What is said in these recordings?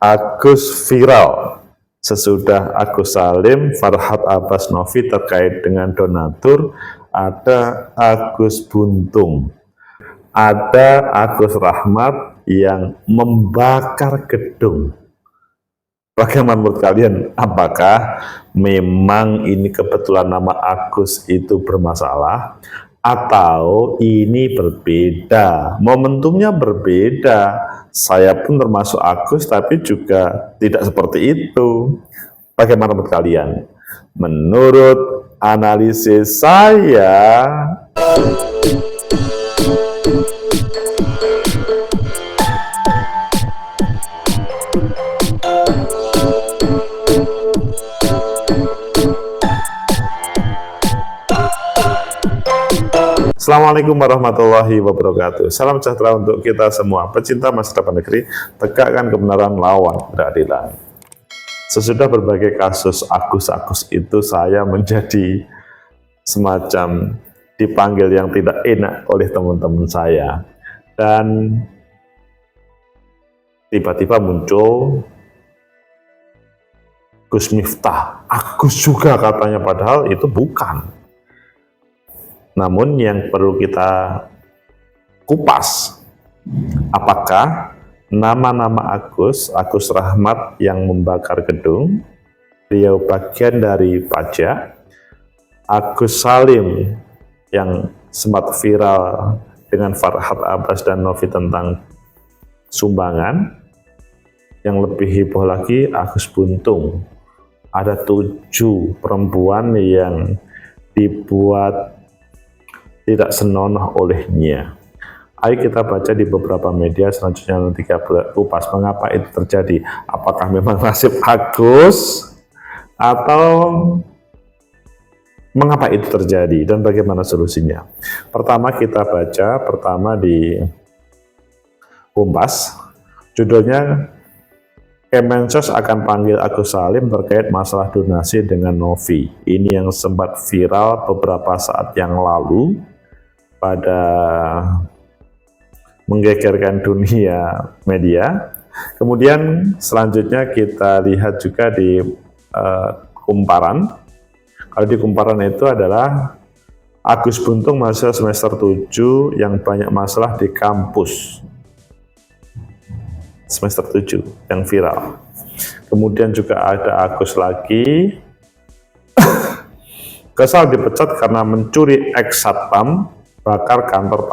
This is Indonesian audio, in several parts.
Agus viral sesudah Agus Salim, Farhad Abbas Novi terkait dengan donatur. Ada Agus Buntung, ada Agus Rahmat yang membakar gedung. Bagaimana menurut kalian? Apakah memang ini kebetulan nama Agus itu bermasalah, atau ini berbeda, momentumnya berbeda? Saya pun termasuk Agus, tapi juga tidak seperti itu. Bagaimana menurut kalian? Menurut analisis saya, Assalamualaikum warahmatullahi wabarakatuh. Salam sejahtera untuk kita semua, pecinta masa depan negeri, tegakkan kebenaran, lawan keadilan. Sesudah berbagai kasus Agus itu, saya menjadi semacam dipanggil yang tidak enak oleh teman-teman saya. Dan tiba-tiba muncul Gus Miftah, Agus juga katanya, padahal itu bukan. Namun yang perlu kita kupas, apakah nama-nama Agus Rahmat yang membakar gedung, beliau bagian dari pajak, Agus Salim yang sempat viral dengan Farhad Abbas dan Novi tentang sumbangan, yang lebih heboh lagi Agus Buntung. Ada 7 perempuan yang dibuat tidak senonoh olehnya. Ayo kita baca di beberapa media selanjutnya, nanti kita kupas mengapa itu terjadi. Apakah memang nasib Agus, atau mengapa itu terjadi dan bagaimana solusinya? Pertama kita baca di Kompas, judulnya Kemensos akan panggil Agus Salim terkait masalah donasi dengan Novi. Ini yang sempat viral beberapa saat yang lalu, pada menggegerkan dunia media. Kemudian selanjutnya kita lihat juga di Kumparan. Kalau di Kumparan itu adalah Agus Buntung mahasiswa semester 7 yang banyak masalah di kampus. Semester 7 yang viral. Kemudian juga ada Agus lagi kesal dipecat karena mencuri ex-satpam, bakar kantor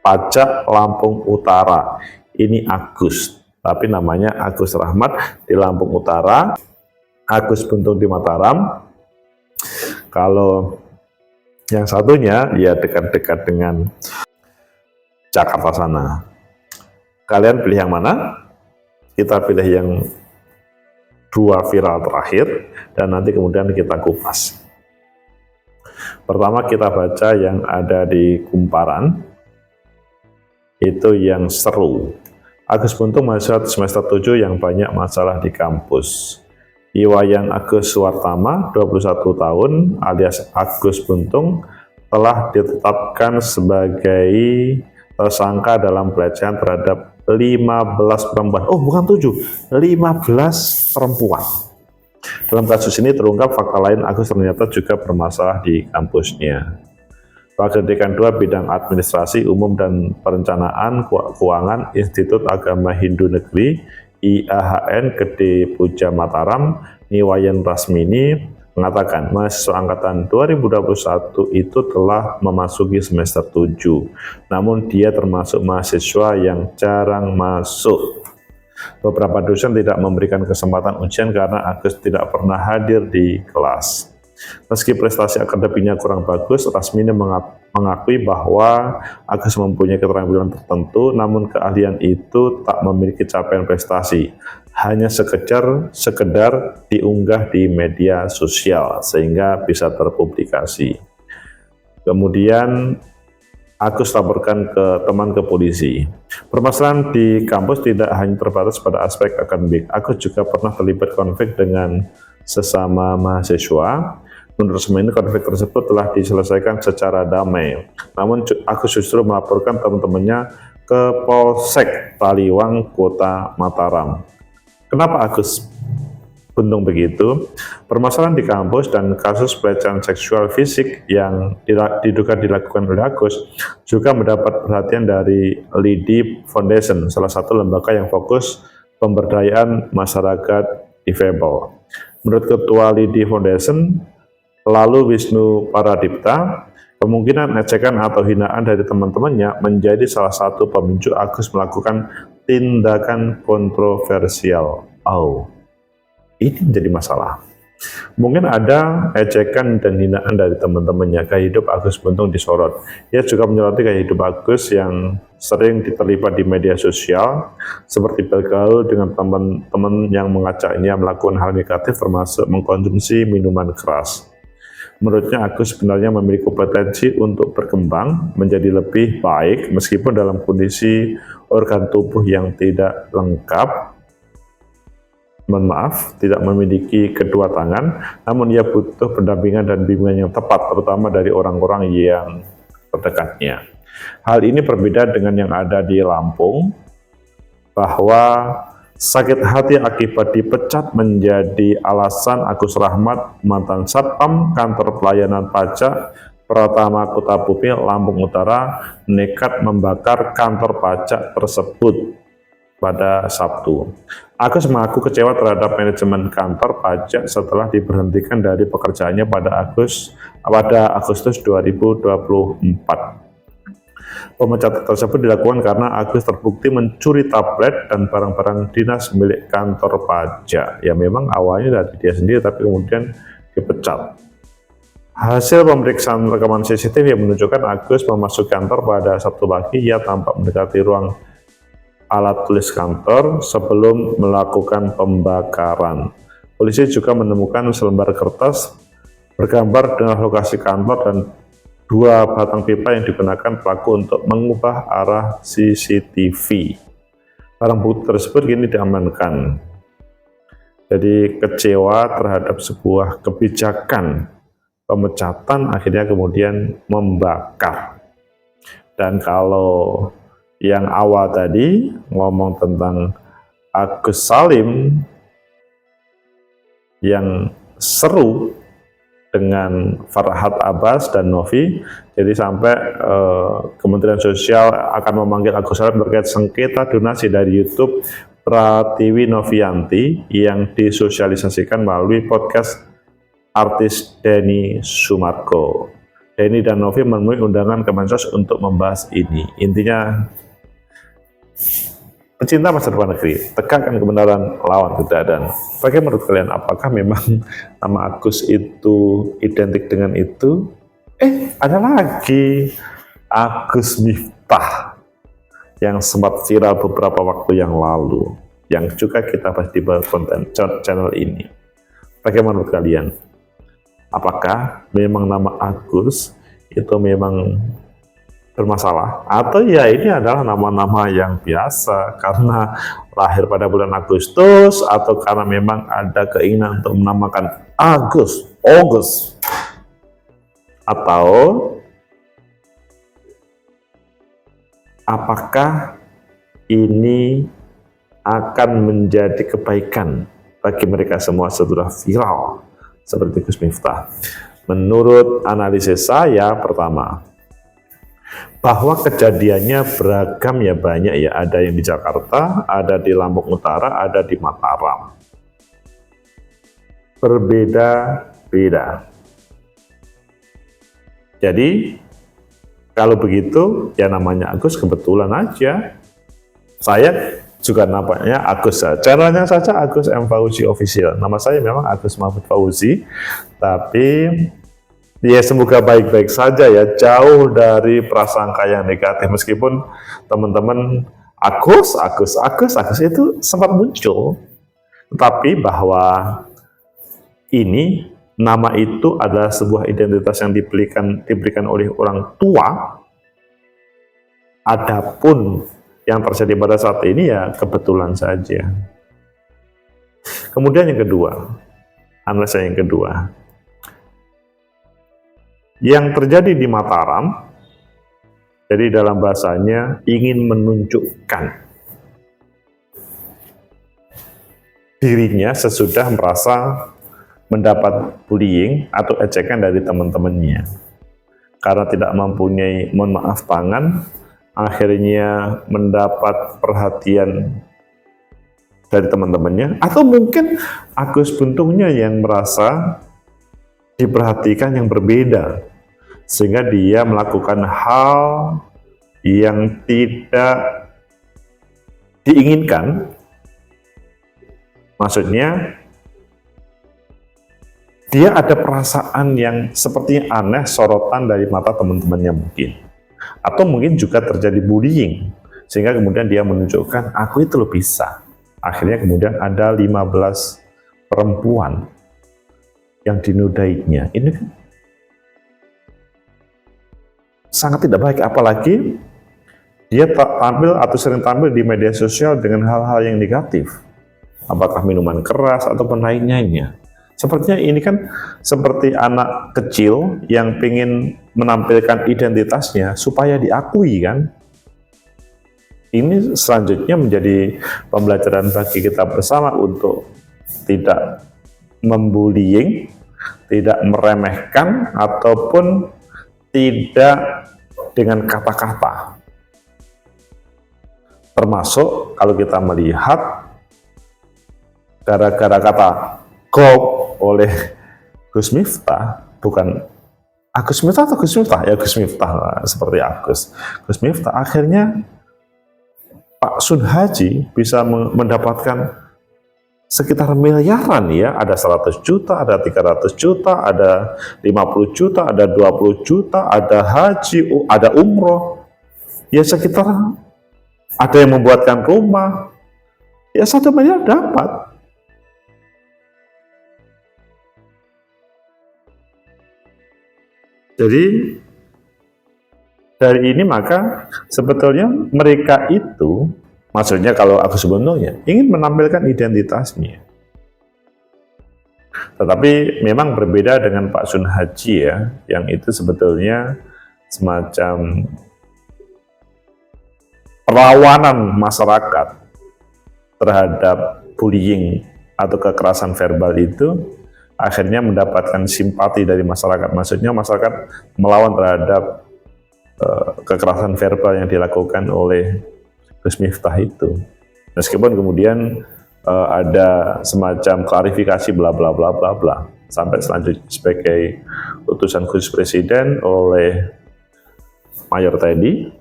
pajak Lampung Utara. Ini Agus, tapi namanya Agus Rahmat di Lampung Utara, Agus Buntung di Mataram. Kalau yang satunya ya dekat-dekat dengan Jakarta sana. Kalian pilih yang mana? Kita pilih yang 2 viral terakhir dan nanti kemudian kita kupas. Pertama kita baca yang ada di Kumparan, itu yang seru. Agus Buntung mahasiswa semester 7 yang banyak masalah di kampus. Iwayan Agus Suwartama, 21 tahun, alias Agus Buntung, telah ditetapkan sebagai tersangka dalam pelecehan terhadap 15 perempuan. Oh, bukan 7, 15 perempuan. Dalam kasus ini terungkap fakta lain, Agus ternyata juga bermasalah di kampusnya. Wakil Dekan 2 Bidang Administrasi Umum dan Perencanaan Keuangan Institut Agama Hindu Negeri IAHN Gede Puja Mataram, Niwayan Rasmini, mengatakan mahasiswa angkatan 2021 itu telah memasuki semester 7. Namun dia termasuk mahasiswa yang jarang masuk. Beberapa dosen tidak memberikan kesempatan ujian karena Agus tidak pernah hadir di kelas. Meski prestasi akademiknya kurang bagus, Rasmini mengakui bahwa Agus mempunyai keterampilan tertentu, namun keahlian itu tak memiliki capaian prestasi, hanya sekedar diunggah di media sosial sehingga bisa terpublikasi. Kemudian Agus laporkan ke teman ke polisi. Permasalahan di kampus tidak hanya terbatas pada aspek akademik. Agus juga pernah terlibat konflik dengan sesama mahasiswa. Menurut Rasmini, konflik tersebut telah diselesaikan secara damai. Namun Agus justru melaporkan teman-temannya ke Polsek Taliwang, Kota Mataram. Kenapa Agus Buntung begitu? Permasalahan di kampus dan kasus pelecehan seksual fisik yang diduga dilakukan oleh Agus juga mendapat perhatian dari LIDI Foundation, salah satu lembaga yang fokus pemberdayaan masyarakat difabel. Menurut Ketua LIDI Foundation, lalu Wisnu Paradipta, kemungkinan ejekan atau hinaan dari teman-temannya menjadi salah satu pemicu Agus melakukan tindakan kontroversial. Ini menjadi masalah. Mungkin ada ejekan dan hinaan dari teman-temannya. Gaya hidup Agus Buntung disorot. Ia juga menyoroti gaya hidup Agus yang sering terlibat di media sosial, seperti bergaul dengan teman-teman yang mengajaknya melakukan hal negatif, termasuk mengkonsumsi minuman keras. Menurutnya Agus sebenarnya memiliki kompetensi untuk berkembang menjadi lebih baik meskipun dalam kondisi organ tubuh yang tidak lengkap. Tidak memiliki kedua tangan, namun ia butuh pendampingan dan bimbingan yang tepat, terutama dari orang-orang yang terdekatnya. Hal ini berbeda dengan yang ada di Lampung, bahwa sakit hati akibat dipecat menjadi alasan Agus Rahmat, mantan Satpam Kantor Pelayanan Pajak Pratama Kota Bumi, Lampung Utara, nekat membakar kantor pajak tersebut pada Sabtu. Agus mengaku kecewa terhadap manajemen kantor pajak setelah diberhentikan dari pekerjaannya pada Agustus 2024. Pemecatan tersebut dilakukan karena Agus terbukti mencuri tablet dan barang-barang dinas milik kantor pajak. Ya memang awalnya dari dia sendiri, tapi kemudian dipecat. Hasil pemeriksaan rekaman CCTV menunjukkan Agus memasuki kantor pada Sabtu pagi. Ia tampak mendekati ruang alat tulis kantor sebelum melakukan pembakaran. Polisi juga menemukan selembar kertas bergambar dengan lokasi kantor dan 2 batang pipa yang digunakan pelaku untuk mengubah arah CCTV. Barang bukti tersebut kini diamankan. Jadi kecewa terhadap sebuah kebijakan pemecatan, akhirnya kemudian membakar. Dan kalau yang awal tadi ngomong tentang Agus Salim yang seru dengan Farhad Abbas dan Novi, jadi sampai Kementerian Sosial akan memanggil Agus Salim terkait sengketa donasi dari YouTube Pratiwi Novianti yang disosialisasikan melalui podcast artis Denny Sumargo. Denny dan Novi menemui undangan Kemensos untuk membahas ini. Intinya, pecinta masa depan negeri, tegakkan kebenaran, lawan kejahatan. Bagaimana menurut kalian? Apakah memang nama Agus itu identik dengan itu? Ada lagi Agus Miftah yang sempat viral beberapa waktu yang lalu, yang juga kita bahas di konten channel ini. Bagaimana menurut kalian? Apakah memang nama Agus itu memang bermasalah, atau ya ini adalah nama-nama yang biasa karena lahir pada bulan Agustus, atau karena memang ada keinginan untuk menamakan August, atau apakah ini akan menjadi kebaikan bagi mereka semua setelah viral seperti Gus Miftah? Menurut analisis saya, pertama, bahwa kejadiannya beragam ya, banyak ya, ada yang di Jakarta, ada di Lampung Utara, ada di Mataram. Berbeda-beda. Jadi kalau begitu ya namanya Agus kebetulan aja. Saya juga namanya Agus, channelnya saja Agus M. Fauzi Official. Nama saya memang Agus Mahfud Fauzi, tapi ya semoga baik-baik saja ya, jauh dari prasangka yang negatif. Meskipun teman-teman Agus itu sempat muncul, tetapi bahwa ini nama itu adalah sebuah identitas yang diberikan oleh orang tua. Adapun yang terjadi pada saat ini ya kebetulan saja. Kemudian yang kedua, analisa yang kedua, yang terjadi di Mataram Jadi dalam bahasanya ingin menunjukkan dirinya sesudah merasa mendapat bullying atau ejekan dari teman-temannya. Karena tidak mempunyai, mohon maaf, tangan, akhirnya mendapat perhatian dari teman-temannya, atau mungkin Agus Buntungnya yang merasa diperhatikan yang berbeda, sehingga dia melakukan hal yang tidak diinginkan. Maksudnya, dia ada perasaan yang sepertinya aneh, sorotan dari mata teman-temannya mungkin. Atau mungkin juga terjadi bullying, sehingga kemudian dia menunjukkan, aku itu loh bisa. Akhirnya kemudian ada 15 perempuan yang dinodainya. Ini kan sangat tidak baik, apalagi dia tampil atau sering tampil di media sosial dengan hal-hal yang negatif. Apakah minuman keras ataupun lain-lainnya. Sepertinya ini kan seperti anak kecil yang ingin menampilkan identitasnya supaya diakui kan. Ini selanjutnya menjadi pembelajaran bagi kita bersama untuk tidak membullying, tidak meremehkan, ataupun tidak dengan kata-kata. Termasuk kalau kita melihat gara-gara kata "gop" oleh Gus Miftah, bukan Agus Miftah atau Gus Miftah? Ya Gus Miftah, seperti Gus Miftah, akhirnya Pak Sun Haji bisa mendapatkan sekitar miliaran ya, ada 100 juta, ada 300 juta, ada 50 juta, ada 20 juta, ada haji, ada umroh, ya sekitar ada yang membuatkan rumah, ya 1 miliar dapat. Jadi dari ini maka sebetulnya mereka itu, maksudnya kalau aku sebetulnya ingin menampilkan identitasnya. Tetapi memang berbeda dengan Pak Sun Haji ya, yang itu sebetulnya semacam perlawanan masyarakat terhadap bullying atau kekerasan verbal itu akhirnya mendapatkan simpati dari masyarakat. Maksudnya masyarakat melawan terhadap kekerasan verbal yang dilakukan oleh Gus Miftah itu. Meskipun kemudian ada semacam klarifikasi bla bla bla bla bla, sampai selanjutnya sebagai utusan khusus presiden oleh Mayor Teddy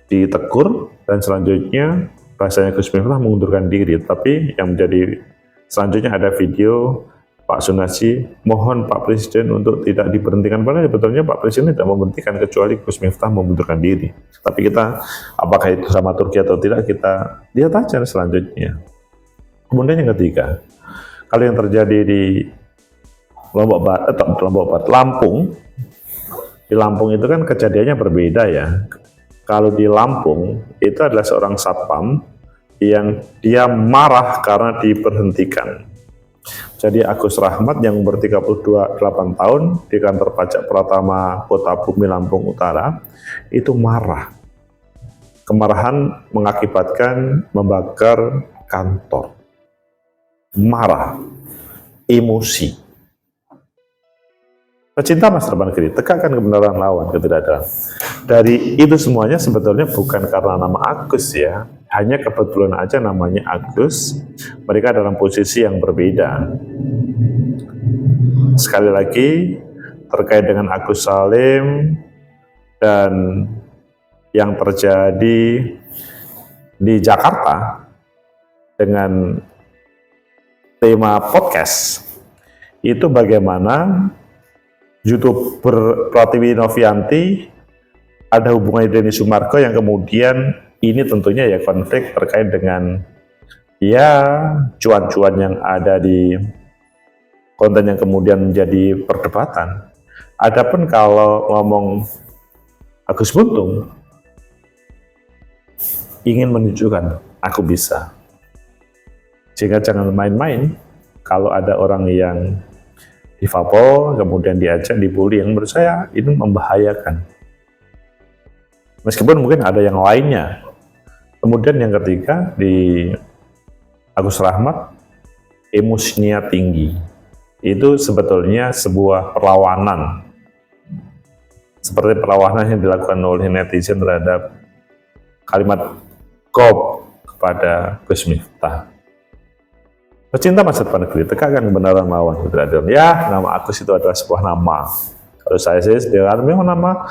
ditegur, dan selanjutnya bahasanya Gus Miftah mengundurkan diri. Tapi yang menjadi selanjutnya ada video Pak Sun Haji mohon Pak Presiden untuk tidak diberhentikan, padahal sebetulnya Pak Presiden tidak memberhentikan kecuali Gus Miftah memundurkan diri. Tapi kita, apakah itu sama Turki atau tidak, kita lihat aja selanjutnya. Kemudian yang ketiga, kalau yang terjadi di Lampung, di Lampung itu kan kejadiannya berbeda ya. Kalau di Lampung itu adalah seorang satpam yang dia marah karena diberhentikan. Jadi Agus Rahmat yang umur 38 tahun di kantor pajak Pratama Kota Bumi Lampung Utara itu marah. Kemarahan mengakibatkan membakar kantor. Marah, emosi. Pecinta masa depan kiri, tegakkan kebenaran lawan ketidakadilan. Dari itu semuanya sebetulnya bukan karena nama Agus ya, hanya kebetulan aja namanya Agus, mereka dalam posisi yang berbeda. Sekali lagi, terkait dengan Agus Salim dan yang terjadi di Jakarta dengan tema podcast, itu bagaimana YouTuber Pratiwi Novianti ada hubungannya Denny Sumargo yang kemudian ini tentunya ya konflik terkait dengan ya cuan-cuan yang ada di konten yang kemudian menjadi perdebatan. Adapun kalau ngomong Agus Buntung ingin menunjukkan aku bisa, sehingga jangan main-main kalau ada orang yang difabel, kemudian diajak, dibully, yang menurut saya itu membahayakan. Meskipun mungkin ada yang lainnya. Kemudian yang ketiga, di Agus Rahmat, emosinya tinggi. Itu sebetulnya sebuah perlawanan. Seperti perlawanan yang dilakukan oleh netizen terhadap kalimat kop kepada Gus Miftah. Pecinta masa depan negeri, tegakkan kebenaran melawan keberadaan. Ya, nama Agus itu adalah sebuah nama. Kalau saya sih, memang nama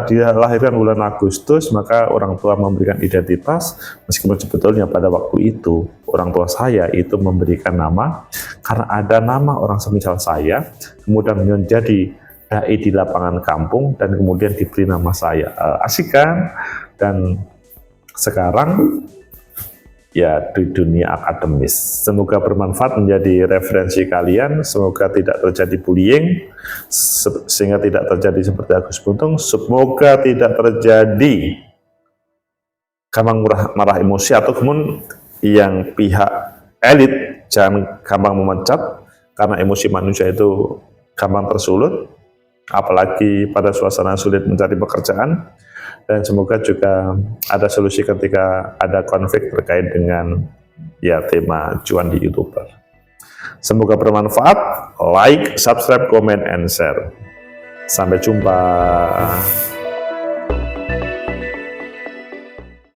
dia lahirkan bulan Agustus, maka orang tua memberikan identitas, meskipun sebetulnya pada waktu itu, orang tua saya itu memberikan nama, karena ada nama orang semisal saya, kemudian menjadi dai di lapangan kampung, dan kemudian diberi nama saya. Asik kan? Dan sekarang, ya di dunia akademis. Semoga bermanfaat menjadi referensi kalian, semoga tidak terjadi bullying, sehingga tidak terjadi seperti Agus Buntung, semoga tidak terjadi gampang marah emosi, atau kemudian yang pihak elit jangan gampang memecat, karena emosi manusia itu gampang tersulut, apalagi pada suasana sulit mencari pekerjaan. Dan semoga juga ada solusi ketika ada konflik terkait dengan ya tema cuan di YouTuber. Semoga bermanfaat. Like, subscribe, comment, and share. Sampai jumpa.